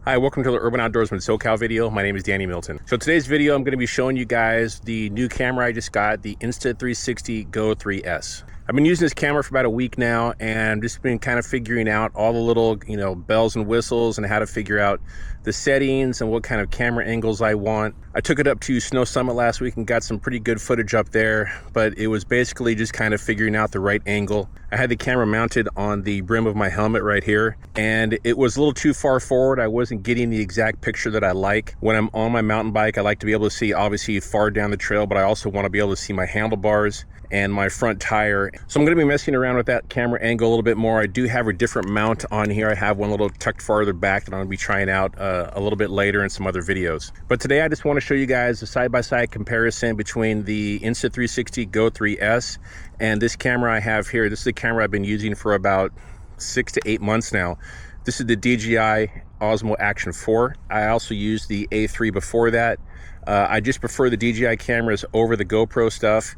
Hi, welcome to the Urban Outdoorsman SoCal video. My name is Danny Milton. So today's video, I'm going to be showing you guys the new camera I just got, the Insta360 Go 3S. I've been using this camera for about a week now and just been kind of figuring out all the little, bells and whistles and how to figure out the settings and what kind of camera angles I want. I took it up to Snow Summit last week and got some pretty good footage up there, but it was basically just kind of figuring out the right angle. I had the camera mounted on the brim of my helmet right here, and it was a little too far forward. I wasn't getting the exact picture that I like. When I'm on my mountain bike, I like to be able to see obviously far down the trail, but I also want to be able to see my handlebars and my front tire. So I'm going to be messing around with that camera angle a little bit more. I do have a different mount on here. I have one a little tucked farther back that I'm going to be trying out a little bit later in some other videos. But today I just want to show you guys a side-by-side comparison between the Insta360 Go 3S and this camera I have here. This is the camera I've been using for about 6 to 8 months now. This is the DJI Osmo Action 4. I also used the A3 before that. I just prefer the DJI cameras over the GoPro stuff.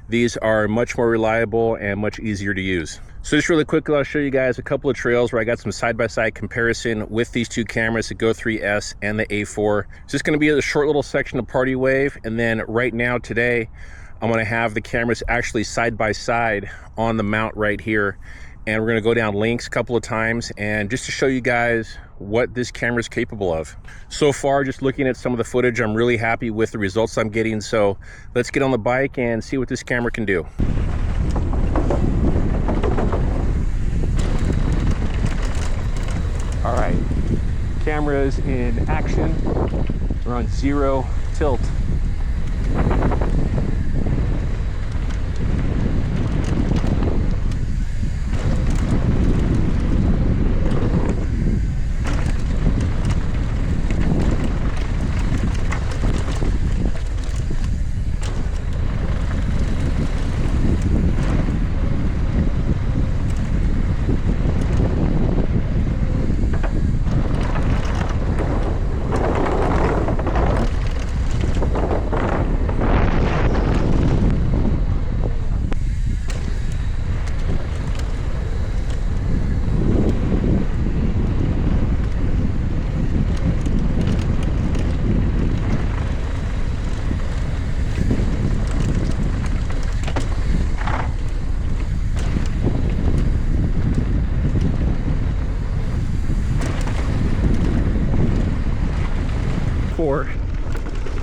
These are much more reliable and much easier to use. So just really quickly, I'll show you guys a couple of trails where I got some side-by-side comparison with these two cameras, the Go 3S and the A4. It's just gonna be a short little section of Party Wave, and then right now, today, I'm gonna have the cameras actually side-by-side on the mount right here. And we're gonna go down links a couple of times and just to show you guys what this camera is capable of. So far, just looking at some of the footage, I'm really happy with the results I'm getting. So let's get on the bike and see what this camera can do. All right, camera's in action. We're on 0 tilt.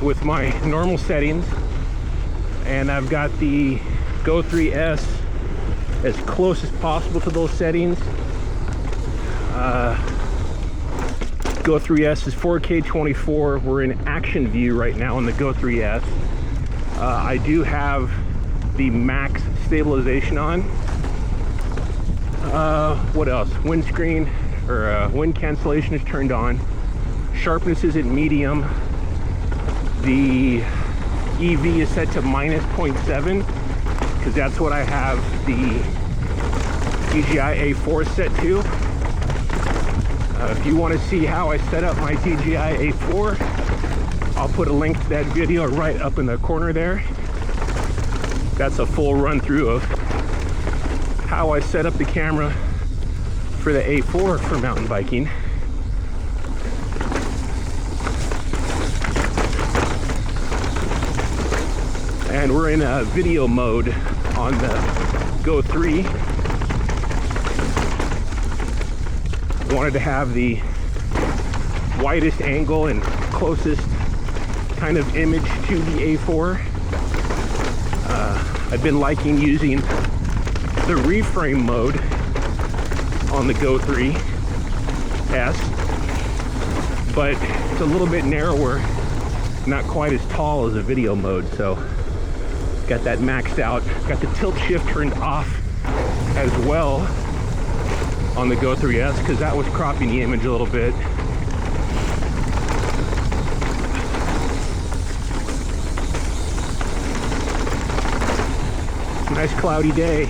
With my normal settings, and I've got the Go 3S as close as possible to those settings. Go 3S is 4K 24. We're in action view right now on the Go 3S. I do have the max stabilization on. What else? Windscreen or wind cancellation is turned on. Sharpness is at medium. The EV is set to -0.7 because that's what I have the DJI A4 set to. If you want to see how I set up my DJI A4, I'll put a link to that video right up in the corner there. That's a full run through of how I set up the camera for the A4 for mountain biking. And we're in a video mode on the Go 3. Wanted to have the widest angle and closest kind of image to the A4. I've been liking using the reframe mode on the Go 3S, but it's a little bit narrower, not quite as tall as a video mode, so got that maxed out. Got the tilt shift turned off as well on the Go 3S because that was cropping the image a little bit. Nice cloudy day.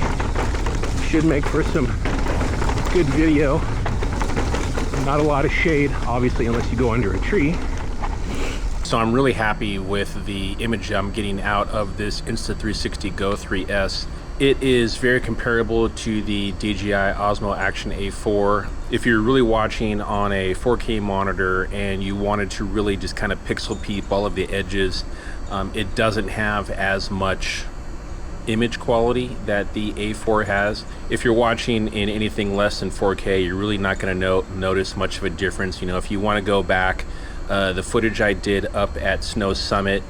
Should make for some good video. Not a lot of shade, obviously, unless you go under a tree. So I'm really happy with the image I'm getting out of this Insta360 Go 3S. It is very comparable to the DJI Osmo Action A4. If you're really watching on a 4K monitor and you wanted to really just kind of pixel peep all of the edges, it doesn't have as much image quality that the A4 has. If you're watching in anything less than 4K, you're really not going to notice much of a difference. You know, if you want to go back, the footage I did up at Snow Summit,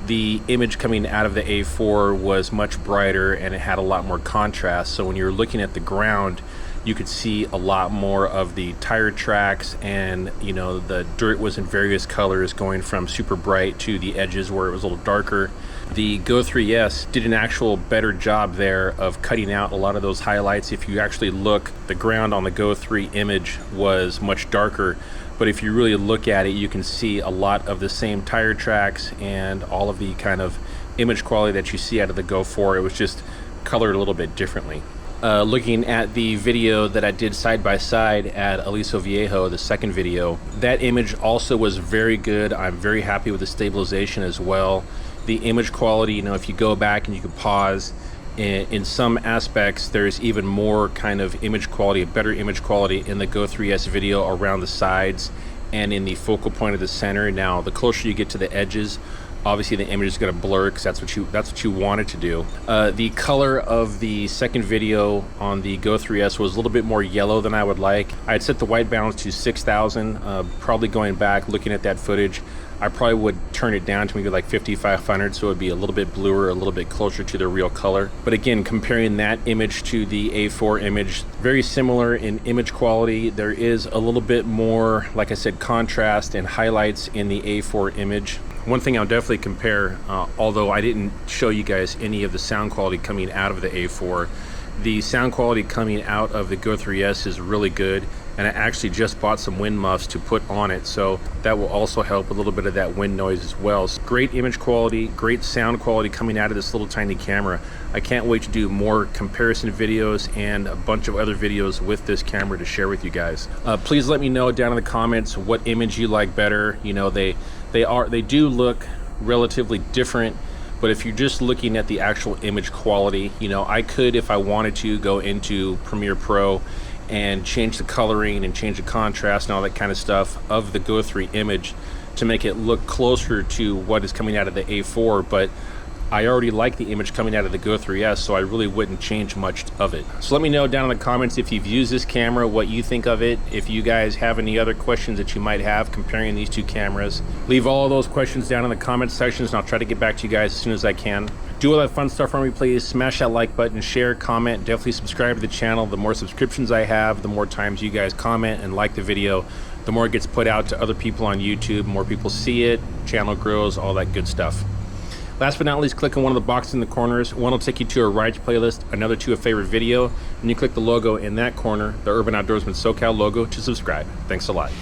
the image coming out of the A4 was much brighter and it had a lot more contrast. So when you're looking at the ground, you could see a lot more of the tire tracks, and you know, the dirt was in various colors, going from super bright to the edges where it was a little darker. The Go 3S did an actual better job there of cutting out a lot of those highlights. If you actually look, the ground on the Go 3 image was much darker, but if you really look at it, you can see a lot of the same tire tracks and all of the kind of image quality that you see out of the Go 4. It was just colored a little bit differently. Looking at the video that I did side by side at Aliso Viejo, the second video, that image also was very good. I'm very happy with the stabilization as well. The image quality, you know, if you go back and you can pause, in some aspects there's even more kind of image quality, a better image quality in the Go 3S video around the sides and in the focal point of the center. Now the closer you get to the edges, obviously the image is going to blur because that's what you want it to do. The color of the second video on the Go 3S was a little bit more yellow than I would like. I had set the white balance to 6,000. Probably going back looking at that footage, I probably would turn it down to maybe like 5,500, so it would be a little bit bluer, a little bit closer to the real color. But again, comparing that image to the A4 image, very similar in image quality. There is a little bit more, like I said, contrast and highlights in the A4 image. One thing I'll definitely compare, although I didn't show you guys any of the sound quality coming out of the A4, the sound quality coming out of the Go 3S is really good, and I actually just bought some wind muffs to put on it, so that will also help a little bit of that wind noise as well. So great image quality, great sound quality coming out of this little tiny camera. I can't wait to do more comparison videos and a bunch of other videos with this camera to share with you guys. Please let me know down in the comments what image you like better. You know, they do look relatively different, but if you're just looking at the actual image quality, you know, I could, if I wanted to, go into Premiere Pro and change the coloring and change the contrast and all that kind of stuff of the Go 3 image to make it look closer to what is coming out of the A4, but I already like the image coming out of the Go 3S, so I really wouldn't change much of it. So let me know down in the comments if you've used this camera, what you think of it. If you guys have any other questions that you might have comparing these two cameras, leave all of those questions down in the comment sections and I'll try to get back to you guys as soon as I can. Do all that fun stuff for me, please. Smash that like button, share, comment, definitely subscribe to the channel. The more subscriptions I have, the more times you guys comment and like the video, the more it gets put out to other people on YouTube, more people see it, channel grows, all that good stuff. Last but not least, click on one of the boxes in the corners. One will take you to a rides playlist, another to a favorite video, and you click the logo in that corner, the Urban Outdoorsman SoCal logo, to subscribe. Thanks a lot.